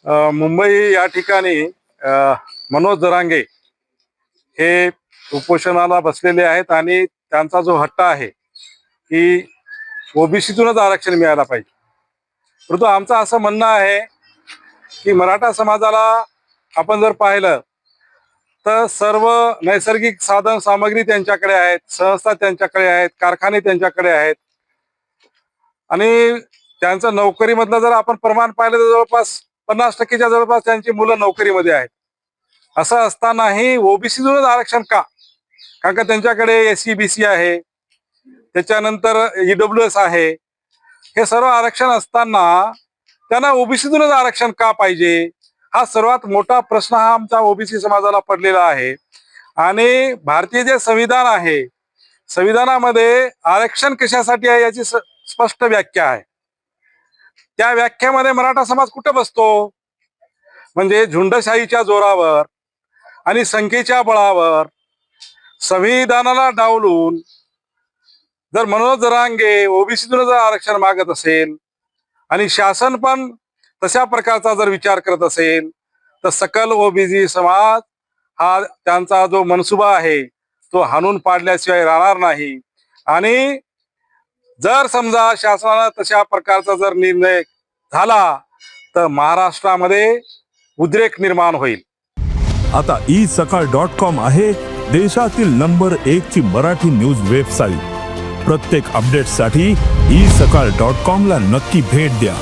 मुंबई या ठिकाणी मनोज जरांगे हे उपोषणाला बसलेले आहेत आणि त्यांचा जो हट्ट आहे की ओबीसीतूनच आरक्षण मिळायला पाहिजे. परंतु आमचं असं म्हणणं आहे की मराठा समाजाला आपण जर पाहिलं तर सर्व नैसर्गिक साधन सामग्री त्यांच्याकडे आहेत, संस्था त्यांच्याकडे आहेत, कारखाने त्यांच्याकडे आहेत आणि त्यांचं नोकरीमधलं जर आपण प्रमाण पाहिलं तर जवळपास 50% जवळपास त्यांची मुलं नोकरीमध्ये आहेत. असं असतानाही ओबीसीतूनच आरक्षण का? कारण का त्यांच्याकडे SC-BC आहे, त्याच्यानंतर EWS आहे. हे सर्व आरक्षण असताना त्यांना ओबीसीतूनच आरक्षण का पाहिजे? हा सर्वात मोठा प्रश्न हा आमचा ओबीसी समाजाला पडलेला आहे. आणि भारतीय जे संविधान आहे, संविधानामध्ये आरक्षण कशासाठी आहे याची स्पष्ट व्याख्या आहे. त्या व्याख्यामध्ये मराठा समाज कुठे बसतो? म्हणजे झुंडशाहीच्या जोरावर आणि संख्येच्या बळावर संविधानाला डावलून जर मनोज जरांगे ओबीसीतून जर आरक्षण मागत असेल आणि शासन पण तशा प्रकारचा जर विचार करत असेल तर सकल ओबीसी समाज हा त्यांचा जो मनसुबा आहे तो हाणून पाडल्याशिवाय राहणार नाही. आणि जर समजा शासनानं तशा प्रकारचा जर निर्णय झाला तर महाराष्ट्रामध्ये उद्रेक निर्माण होईल. आता isakal.com आहे देशातील नंबर 1 ची मराठी न्यूज वेबसाईट. प्रत्येक अपडेटसाठी isakal.com ला नक्की भेट द्या.